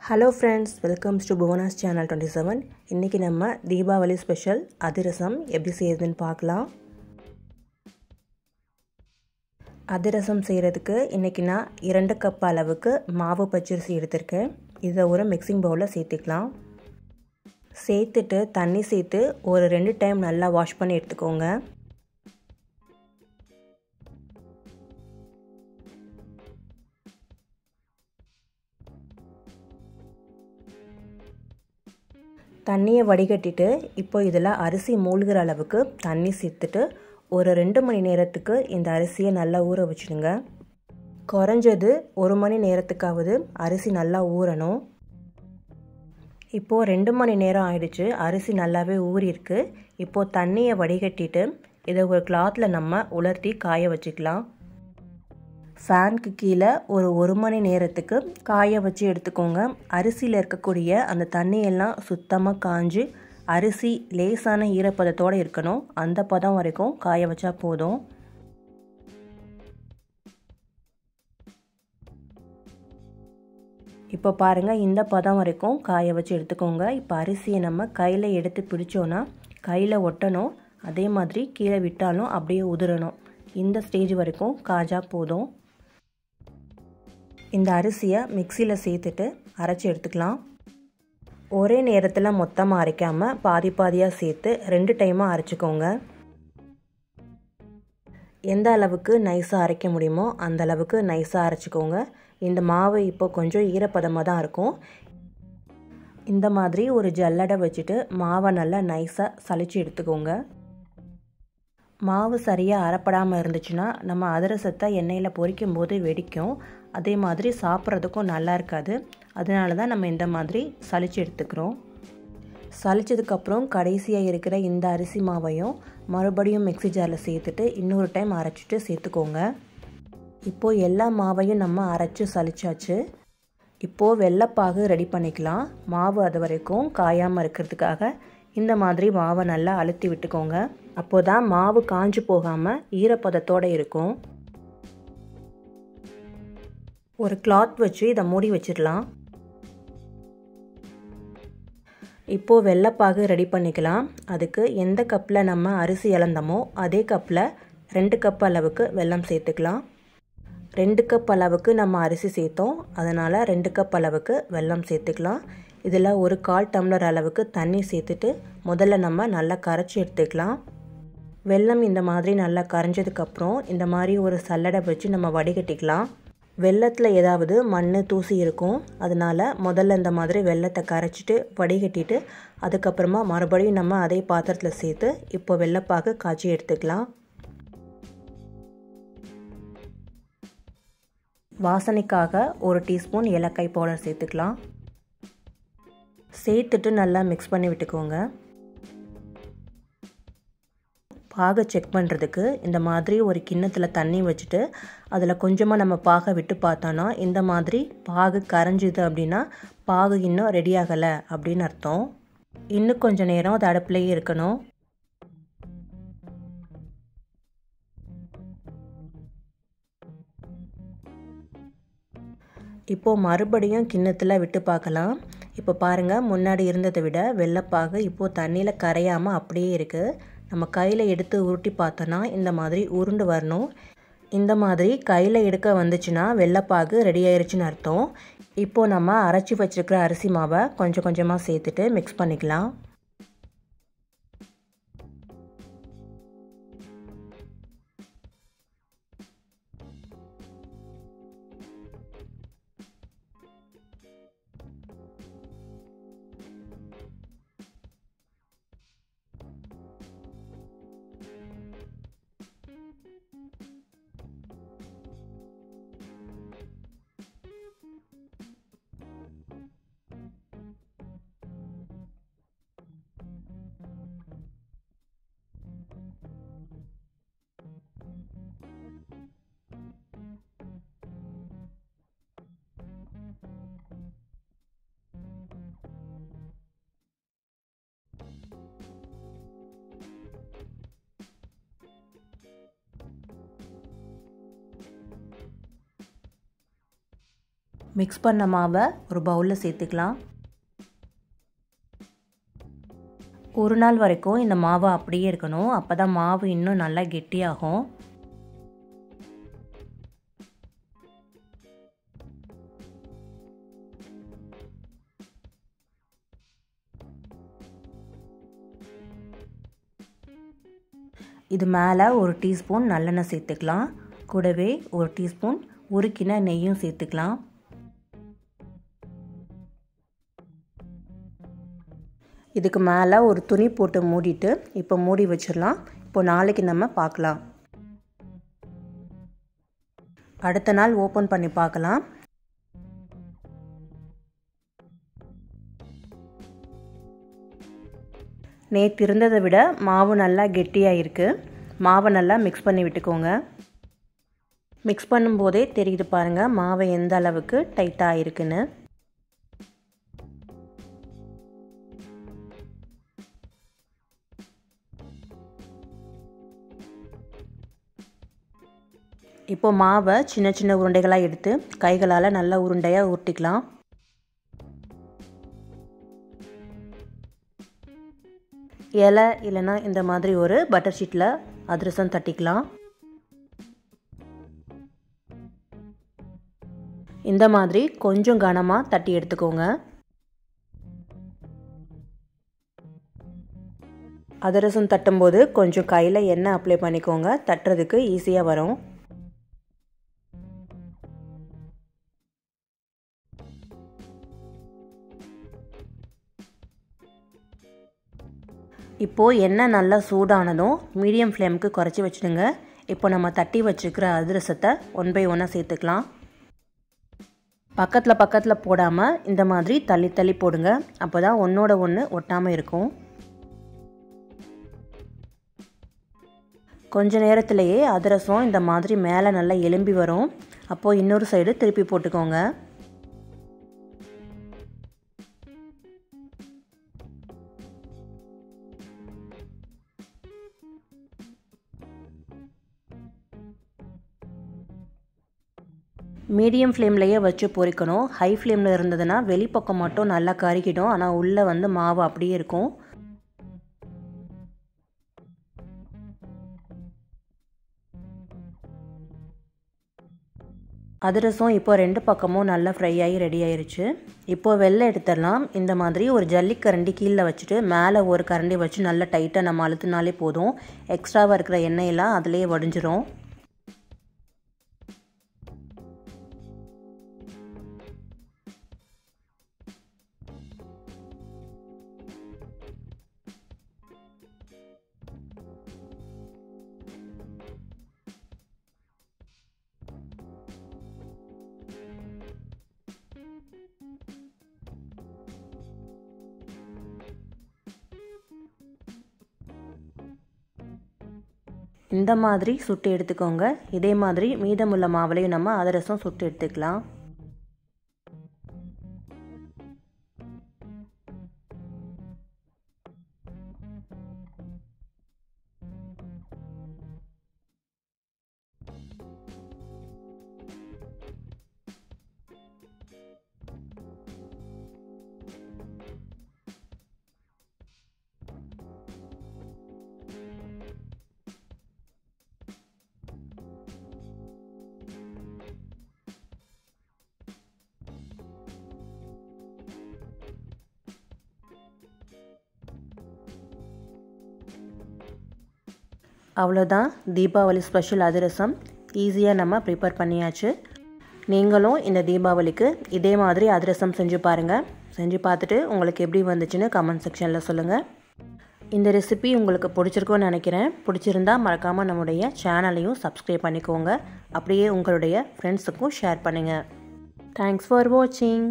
Hello friends, welcome to Bhuvanas channel 27. இன்னைக்கு நம்ம Deepavali special அதிரசம் எப்படி செய்யறதுன்னு பார்க்கலாம். அதிரசம் செய்யறதுக்கு இன்னைக்கு நான் 2 கப் அளவுக்கு மாவு பச்சரிசி எடுத்துர்க்கேன். இத ஒரு மிக்ஸிங் பவுல்ல சேர்த்துக்கலாம். சேர்த்துட்டு தண்ணி சேர்த்து ஒரு 2 டைம் நல்லா வாஷ் பண்ணி எடுத்துக்கோங்க. தண்ணியை வடிகட்டிட்டு இப்போ இதில் அரிசி மூழ்கிற அளவுக்கு தண்ணி சேர்த்துட்டு ஒரு 2 மணி நேரத்துக்கு இந்த அரிசியை நல்லா ஊற வச்சுடுங்க. குறைஞ்சது 1 மணி நேரத்துக்காவது அரிசி நல்லா ஊறணும். இப்போது 2 மணி நேரம் ஆயிடுச்சு, அரிசி நல்லாவே ஊறியிருக்கு. இப்போது தண்ணியை வடிகட்டிட்டு இதை ஒரு கிளாத்தில் நம்ம உலர்த்தி காய வச்சுக்கலாம். ஃபேனுக்கு கீழே ஒரு 1 மணி நேரத்துக்கு காய வச்சு எடுத்துக்கோங்க. அரிசியில் இருக்கக்கூடிய அந்த தண்ணியெல்லாம் சுத்தமாக காஞ்சு அரிசி லேசான ஈரப்பதத்தோடு இருக்கணும். அந்த பதம் வரைக்கும் காய வச்சா போதும். இப்போ பாருங்கள், இந்த பதம் வரைக்கும் காய வச்சு எடுத்துக்கோங்க. இப்போ அரிசியை நம்ம கையில் எடுத்து பிடிச்சோன்னா கையில் ஒட்டணும். அதே மாதிரி கீழே விட்டாலும் அப்படியே உதிரணும். இந்த ஸ்டேஜ் வரைக்கும் காஞ்சா போதும். இந்த அரிசியை மிக்சியில் சேர்த்துட்டு அரைச்சி எடுத்துக்கலாம். ஒரே நேரத்தில் மொத்தமாக அரைக்காமல் பாதி பாதியாக சேர்த்து 2 டைமாக அரைச்சிக்கோங்க. எந்த அளவுக்கு நைஸாக அரைக்க முடியுமோ அந்த அளவுக்கு நைஸாக அரைச்சிக்கோங்க. இந்த மாவு இப்போ கொஞ்சம் ஈரப்பதமாக தான் இருக்கும். இந்த மாதிரி ஒரு ஜல்லடை வச்சுட்டு மாவை நல்லா நைஸாக சலிச்சு எடுத்துக்கோங்க. மாவு சரியாக அரைப்படாமல் இருந்துச்சுன்னா நம்ம அதிரசத்தை எண்ணெயில் பொரிக்கும் போது வெடிக்கும். அதே மாதிரி சாப்பிட்றதுக்கும் நல்லா இருக்காது. அதனால தான் நம்ம இந்த மாதிரி சலிச்சு எடுத்துக்கிறோம். சலிச்சதுக்கப்புறம் கடைசியாக இருக்கிற இந்த அரிசி மாவையும் மறுபடியும் மிக்ஸி ஜாரில் சேர்த்துட்டு இன்னொரு டைம் அரைச்சிட்டு சேர்த்துக்கோங்க. இப்போது எல்லா மாவையும் நம்ம அரைச்சி சலிச்சாச்சு. இப்போது வெள்ளைப்பாகு ரெடி பண்ணிக்கலாம். மாவு அது வரைக்கும் காயாமல் இருக்கிறதுக்காக இந்த மாதிரி மாவை நல்லா அழுத்தி விட்டுக்கோங்க. அப்போ தான் மாவு காஞ்சு போகாமல் ஈரப்பதத்தோடு இருக்கும். ஒரு கிளாத் வச்சு இதை மூடி வச்சிடலாம். இப்போது வெள்ளைப்பாகு ரெடி பண்ணிக்கலாம். அதுக்கு எந்த கப்பில் நம்ம அரிசி இழந்தோமோ அதே கப்பில் 2 கப் அளவுக்கு வெல்லம் சேர்த்துக்கலாம். 2 கப் அளவுக்கு நம்ம அரிசி சேர்த்தோம், அதனால் 2 கப் அளவுக்கு வெல்லம் சேர்த்துக்கலாம். இதில் ஒரு 1/4 டம்ளர் அளவுக்கு தண்ணி சேர்த்துட்டு முதல்ல நம்ம நல்லா கரைச்சி எடுத்துக்கலாம். வெல்லம் இந்த மாதிரி நல்லா கரைஞ்சதுக்கப்புறம் இந்த மாதிரி ஒரு சல்லடை வச்சு நம்ம வடிகட்டிக்கலாம். வெல்லத்தில் ஏதாவது மண் தூசி இருக்கும். அதனால் முதல்ல இந்த மாதிரி வெல்லத்தை கரைச்சிட்டு வடிகட்டிட்டு அதுக்கப்புறமா மறுபடியும் நம்ம அதே பாத்திரத்தில் சேர்த்து இப்போ வெள்ளைப்பாகு காய்ச்சி எடுத்துக்கலாம். வாசனைக்காக 1 டீஸ்பூன் ஏலக்காய் பவுடர் சேர்த்துக்கலாம். சேர்த்துட்டு நல்லா மிக்ஸ் பண்ணி விட்டுக்கோங்க. பாகை செக் பண்ணுறதுக்கு இந்த மாதிரி ஒரு கிண்ணத்தில் தண்ணி வச்சுட்டு அதில் கொஞ்சமாக நம்ம பாகை விட்டு பார்த்தோன்னா இந்த மாதிரி பாகு கரைஞ்சிது அப்படின்னா பாகு இன்னும் ரெடி ஆகலை அப்படின்னு அர்த்தம். இன்னும் கொஞ்சம் நேரம் அது அடுப்புலேயே இருக்கணும். இப்போது மறுபடியும் கிண்ணத்தில் விட்டு பார்க்கலாம். இப்போ பாருங்கள், முன்னாடி இருந்ததை விட வெள்ளைப்பாகு இப்போது தண்ணியில் கரையாமல் அப்படியே இருக்குது. நம்ம கையில் எடுத்து உருட்டி பார்த்தோன்னா இந்த மாதிரி உருண்டு வரணும். இந்த மாதிரி கையில் எடுக்க வந்துச்சுன்னா வெள்ளைப்பாகு ரெடி ஆயிடுச்சுன்னு அர்த்தம். இப்போது நம்ம அரைச்சி வச்சுருக்கிற அரிசி மாவை கொஞ்சம் கொஞ்சமாக சேர்த்துட்டு மிக்ஸ் பண்ணிக்கலாம். மிக்ஸ் பண்ண மாவை ஒரு பவுலில் சேர்த்துக்கலாம். ஒரு நாள் வரைக்கும் இந்த மாவை அப்படியே இருக்கணும். அப்போ தான் மாவு இன்னும் நல்லா கெட்டியாகும். இது மேலே ஒரு டீஸ்பூன் நல்லெண்ணெய் சேர்த்துக்கலாம். கூடவே ஒரு டீஸ்பூன் உருக்கின நெய்யும் சேர்த்துக்கலாம். இதுக்கு மேலே ஒரு துணி போட்டு மூடிட்டு இப்போ மூடி வச்சிடலாம். இப்போ நாளைக்கு நம்ம பார்க்கலாம். அடுத்த நாள் ஓப்பன் பண்ணி பார்க்கலாம். நேற்று இருந்ததை விட மாவு நல்லா கெட்டியாக இருக்குது. மாவை நல்லா மிக்ஸ் பண்ணி விட்டுக்கோங்க. மிக்ஸ் பண்ணும்போதே தெரியுது பாருங்கள் மாவு எந்த அளவுக்கு டைட்டாக இருக்குன்னு. இப்போ மாவை சின்ன சின்ன உருண்டைகளாக எடுத்து கைகளால் நல்லா உருண்டையாக உருட்டிக்கலாம். இலை இல்லைன்னா இந்த மாதிரி ஒரு பட்டர் ஷீட்டில் அதிரசம் தட்டிக்கலாம். இந்த மாதிரி கொஞ்சம் கனமாக தட்டி எடுத்துக்கோங்க. அதிரசம் தட்டும்போது கொஞ்சம் கையில் எண்ணெய் அப்ளை பண்ணிக்கோங்க. தட்டுறதுக்கு ஈஸியாக வரும். இப்போது எண்ணெய் நல்லா சூடானதும் மீடியம் ஃப்ளேமுக்கு குறைச்சி வச்சுடுங்க. இப்போ நம்ம தட்டி வச்சுக்கிற அதிரசத்தை 1 by 1 சேர்த்துக்கலாம். பக்கத்தில் போடாமல் இந்த மாதிரி தள்ளி தள்ளி போடுங்க. அப்போ தான் ஒன்றோட ஒன்று ஒட்டாமல் இருக்கும். கொஞ்ச நேரத்திலேயே அதிரசம் இந்த மாதிரி மேலே நல்லா எலும்பி வரும். அப்போது இன்னொரு சைடு திருப்பி போட்டுக்கோங்க. மீடியம் ஃப்ளேம்லேயே வச்சு பொரிக்கணும். ஹை ஃப்ளேமில் இருந்ததுன்னா வெளிப்பக்கம் மட்டும் நல்லா கருகிடும். ஆனால் உள்ளே வந்து மாவு அப்படியே இருக்கும். அதிரசம் இப்போ 2 பக்கமும் நல்லா ஃப்ரை ஆகி ரெடி ஆயிடுச்சு. இப்போது வெள்ளை எடுத்துடலாம். இந்த மாதிரி ஒரு ஜல்லிக்கரண்டி கீழே வச்சுட்டு மேலே ஒரு கரண்டி வச்சு நல்லா டைட்டாக நம்ம அழுத்தினாலே போதும். எக்ஸ்ட்ராவாக இருக்கிற எண்ணெயெல்லாம் அதிலேயே வடிஞ்சிரும். இந்த மாதிரி சுட்டு எடுத்துக்கோங்க. இதே மாதிரி மீதமுள்ள மாவுலையும் நம்ம அதிரசம் சுட்டு எடுத்துக்கலாம். அவ்வளோதான், தீபாவளி ஸ்பெஷல் அதிரசம் ஈஸியாக நம்ம ப்ரிப்பேர் பண்ணியாச்சு. நீங்களும் இந்த தீபாவளிக்கு இதே மாதிரி அதிரசம் செஞ்சு பாருங்கள். செஞ்சு பார்த்துட்டு உங்களுக்கு எப்படி வந்துச்சுன்னு கமெண்ட் செக்ஷனில் சொல்லுங்கள். இந்த ரெசிபி உங்களுக்கு பிடிச்சிருக்குன்னு நினைக்கிறேன். பிடிச்சிருந்தா மறக்காமல் நம்முடைய சேனலையும் சப்ஸ்கிரைப் பண்ணிக்கோங்க. அப்படியே உங்களுடைய ஃப்ரெண்ட்ஸுக்கும் ஷேர் பண்ணுங்கள். தேங்க்ஸ் ஃபார் வாட்சிங்.